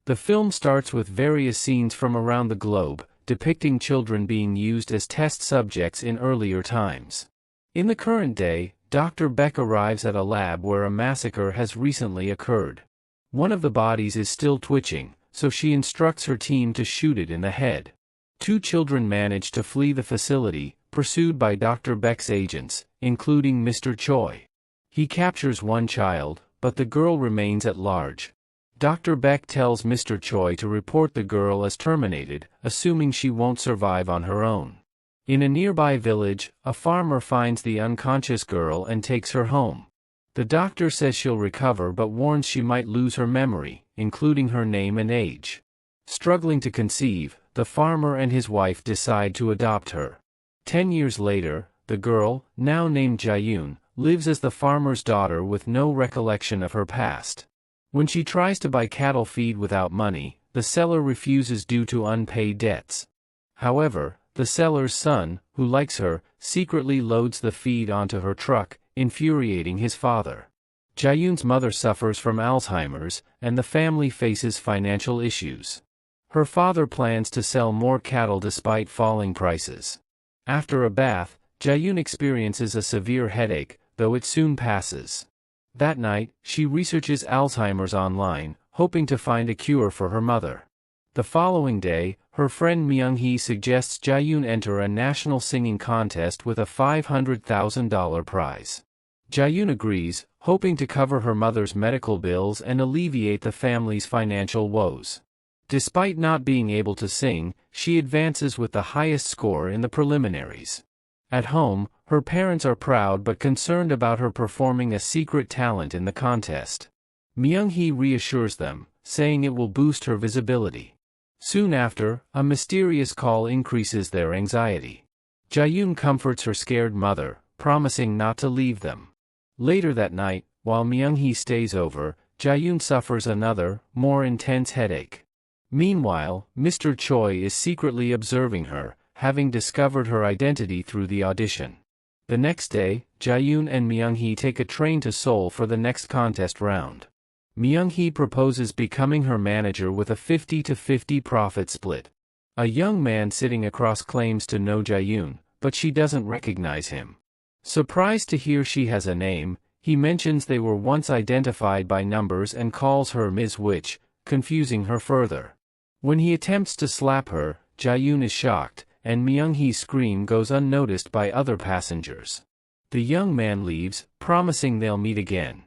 The film starts with various scenes from around the globe, depicting children being used as test subjects in earlier times. In the current day, Dr. Beck arrives at a lab where a massacre has recently occurred. One of the bodies is still twitching, so she instructs her team to shoot it in the head. Two children manage to flee the facility, pursued by Dr. Beck's agents, including Mr. Choi. He captures one child, but the girl remains at large. Dr. Beck tells Mr. Choi to report the girl as terminated, assuming she won't survive on her own. In a nearby village, a farmer finds the unconscious girl and takes her home. The doctor says she'll recover but warns she might lose her memory, including her name and age. Struggling to conceive, the farmer and his wife decide to adopt her. 10 years later, the girl, now named Jae-yoon, lives as the farmer's daughter with no recollection of her past. When she tries to buy cattle feed without money, the seller refuses due to unpaid debts. However, the seller's son, who likes her, secretly loads the feed onto her truck, infuriating his father. Jae-yoon's mother suffers from Alzheimer's, and the family faces financial issues. Her father plans to sell more cattle despite falling prices. After a bath, Jae-yoon experiences a severe headache, though it soon passes. That night, she researches Alzheimer's online, hoping to find a cure for her mother. The following day, her friend Myung-hee suggests Jae-yoon enter a national singing contest with a $500,000 prize. Jae-yoon agrees, hoping to cover her mother's medical bills and alleviate the family's financial woes. Despite not being able to sing, she advances with the highest score in the preliminaries. At home, her parents are proud but concerned about her performing a secret talent in the contest. Myung-hee reassures them, saying it will boost her visibility. Soon after, a mysterious call increases their anxiety. Jae-yoon comforts her scared mother, promising not to leave them. Later that night, while Myung-hee stays over, Jae-yoon suffers another, more intense headache. Meanwhile, Mr. Choi is secretly observing her, having discovered her identity through the audition. The next day, Jae-yoon and Myung-hee take a train to Seoul for the next contest round. Myung-hee proposes becoming her manager with a 50-50 profit split. A young man sitting across claims to know Jae-yoon, but she doesn't recognize him. Surprised to hear she has a name, he mentions they were once identified by numbers and calls her Ms. Witch, confusing her further. When he attempts to slap her, Jae-yoon is shocked, and Myung-hee's scream goes unnoticed by other passengers. The young man leaves, promising they'll meet again.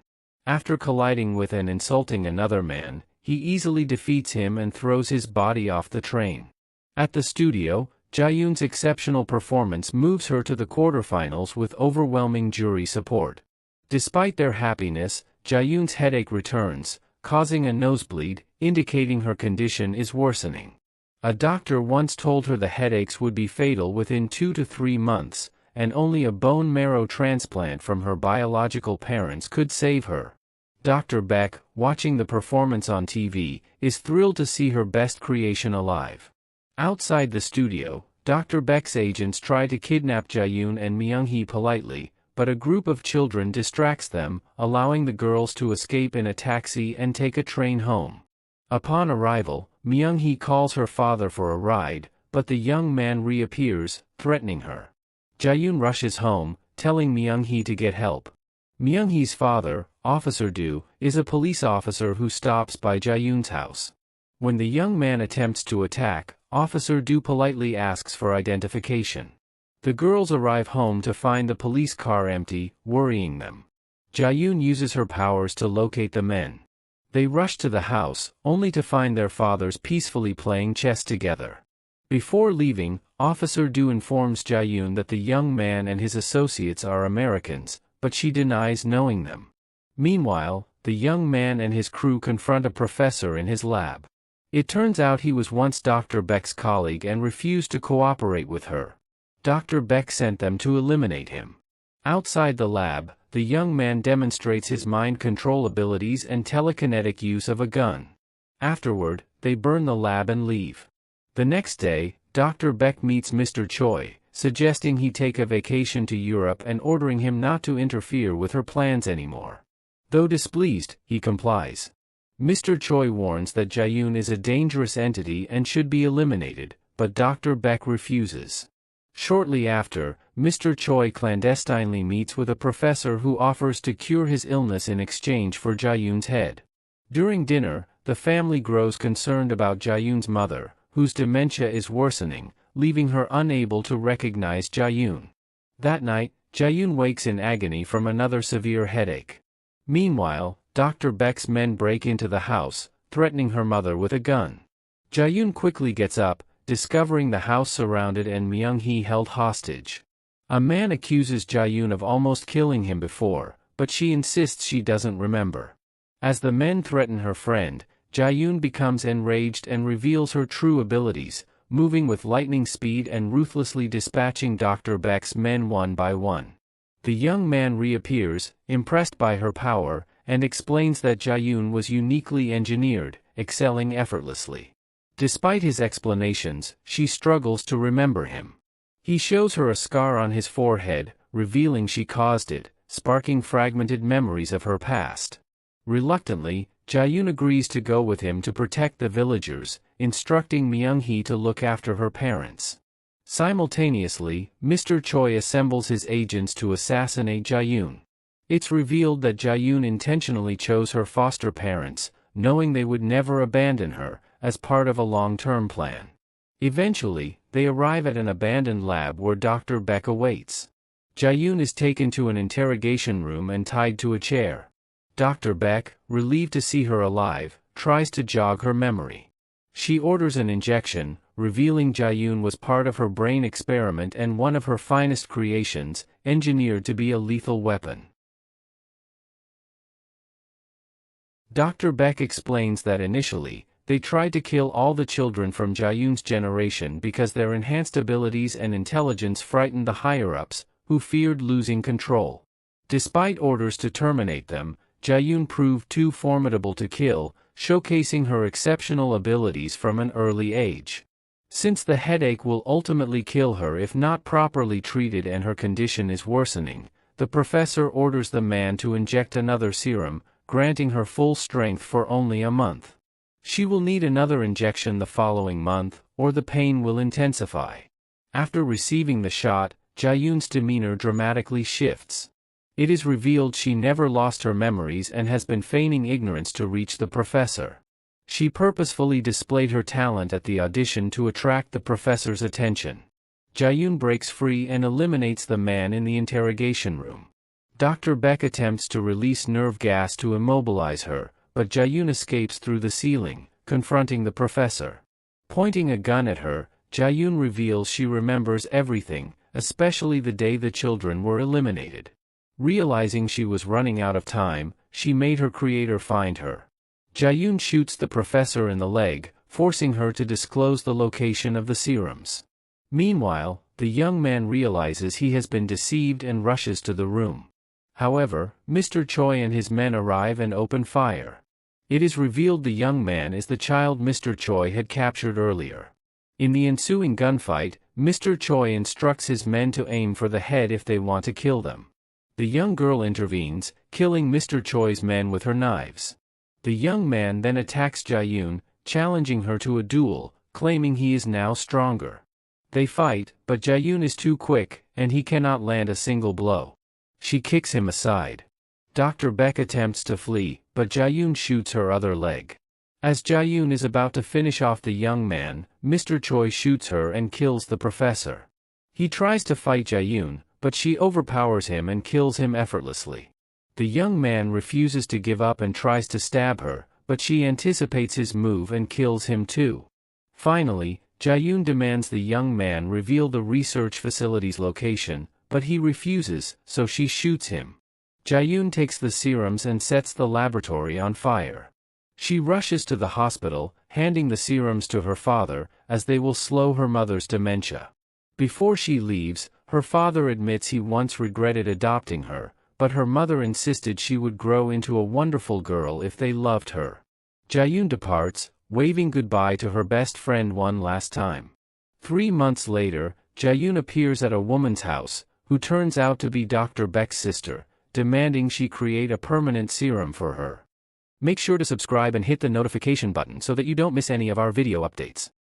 After colliding with and insulting another man, he easily defeats him and throws his body off the train. At the studio, Jae-yoon's exceptional performance moves her to the quarterfinals with overwhelming jury support. Despite their happiness, Jae-yoon's headache returns, causing a nosebleed, indicating her condition is worsening. A doctor once told her the headaches would be fatal within 2 to 3 months, and only a bone marrow transplant from her biological parents could save her. Dr. Beck, watching the performance on TV, is thrilled to see her best creation alive. Outside the studio, Dr. Beck's agents try to kidnap Jae-yoon and Myung-hee politely, but a group of children distracts them, allowing the girls to escape in a taxi and take a train home. Upon arrival, Myung-hee calls her father for a ride, but the young man reappears, threatening her. Jae-yoon rushes home, telling Myung-hee to get help. Myung-hee's father, Officer Do, is a police officer who stops by Jae-yoon's house. When the young man attempts to attack, Officer Do politely asks for identification. The girls arrive home to find the police car empty, worrying them. Jae-yoon uses her powers to locate the men. They rush to the house, only to find their fathers peacefully playing chess together. Before leaving, Officer Do informs Jae-yoon that the young man and his associates are Americans, but she denies knowing them. Meanwhile, the young man and his crew confront a professor in his lab. It turns out he was once Dr. Beck's colleague and refused to cooperate with her. Dr. Beck sent them to eliminate him. Outside the lab, the young man demonstrates his mind control abilities and telekinetic use of a gun. Afterward, they burn the lab and leave. The next day, Dr. Beck meets Mr. Choi, suggesting he take a vacation to Europe and ordering him not to interfere with her plans anymore. Though displeased, he complies. Mr. Choi warns that Jaeyoon is a dangerous entity and should be eliminated, but Dr. Beck refuses. Shortly after, Mr. Choi clandestinely meets with a professor who offers to cure his illness in exchange for Jaeyoon's head. During dinner, the family grows concerned about Jaeyoon's mother, whose dementia is worsening, leaving her unable to recognize Jaeyoon. That night, Jaeyoon wakes in agony from another severe headache. Meanwhile, Dr. Beck's men break into the house, threatening her mother with a gun. Jaeyoon quickly gets up, discovering the house surrounded and Myung-hee held hostage. A man accuses Jaeyoon of almost killing him before, but she insists she doesn't remember. As the men threaten her friend, Jaeyoon becomes enraged and reveals her true abilities, moving with lightning speed and ruthlessly dispatching Dr. Beck's men one by one. The young man reappears, impressed by her power, and explains that Jaeyoon was uniquely engineered, excelling effortlessly. Despite his explanations, she struggles to remember him. He shows her a scar on his forehead, revealing she caused it, sparking fragmented memories of her past. Reluctantly, Jaeyoon agrees to go with him to protect the villagers, instructing Myung-hee to look after her parents. Simultaneously, Mr. Choi assembles his agents to assassinate Jaeyoon. It's revealed that Jaeyoon intentionally chose her foster parents, knowing they would never abandon her, as part of a long-term plan. Eventually, they arrive at an abandoned lab where Dr. Beck awaits. Jaeyoon is taken to an interrogation room and tied to a chair. Dr. Beck, relieved to see her alive, tries to jog her memory. She orders an injection, revealing Jaeyoon was part of her brain experiment and one of her finest creations, engineered to be a lethal weapon. Dr. Beck explains that initially, they tried to kill all the children from Jaeyoon's generation because their enhanced abilities and intelligence frightened the higher-ups, who feared losing control. Despite orders to terminate them, Jaeyoon proved too formidable to kill, showcasing her exceptional abilities from an early age. Since the headache will ultimately kill her if not properly treated and her condition is worsening, the professor orders the man to inject another serum, granting her full strength for only a month. She will need another injection the following month, or the pain will intensify. After receiving the shot, Jaeyoon's demeanor dramatically shifts. It is revealed she never lost her memories and has been feigning ignorance to reach the professor. She purposefully displayed her talent at the audition to attract the professor's attention. Jaeyoon breaks free and eliminates the man in the interrogation room. Dr. Beck attempts to release nerve gas to immobilize her, but Jaeyoon escapes through the ceiling, confronting the professor. Pointing a gun at her, Jaeyoon reveals she remembers everything, especially the day the children were eliminated. Realizing she was running out of time, she made her creator find her. Jaeyoon shoots the professor in the leg, forcing her to disclose the location of the serums. Meanwhile, the young man realizes he has been deceived and rushes to the room. However, Mr. Choi and his men arrive and open fire. It is revealed the young man is the child Mr. Choi had captured earlier. In the ensuing gunfight, Mr. Choi instructs his men to aim for the head if they want to kill them. The young girl intervenes, killing Mr. Choi's men with her knives. The young man then attacks Jaeyoon, challenging her to a duel, claiming he is now stronger. They fight, but Jaeyoon is too quick, and he cannot land a single blow. She kicks him aside. Dr. Beck attempts to flee, but Jaeyoon shoots her other leg. As Jaeyoon is about to finish off the young man, Mr. Choi shoots her and kills the professor. He tries to fight Jaeyoon, but she overpowers him and kills him effortlessly. The young man refuses to give up and tries to stab her, but she anticipates his move and kills him too. Finally, Jaeyoon demands the young man reveal the research facility's location, but he refuses, so she shoots him. Jaeyoon takes the serums and sets the laboratory on fire. She rushes to the hospital, handing the serums to her father, as they will slow her mother's dementia. Before she leaves, her father admits he once regretted adopting her, but her mother insisted she would grow into a wonderful girl if they loved her. Jaeyoon departs, waving goodbye to her best friend one last time. 3 months later, Jaeyoon appears at a woman's house, who turns out to be Dr. Beck's sister, demanding she create a permanent serum for her. Make sure to subscribe and hit the notification button so that you don't miss any of our video updates.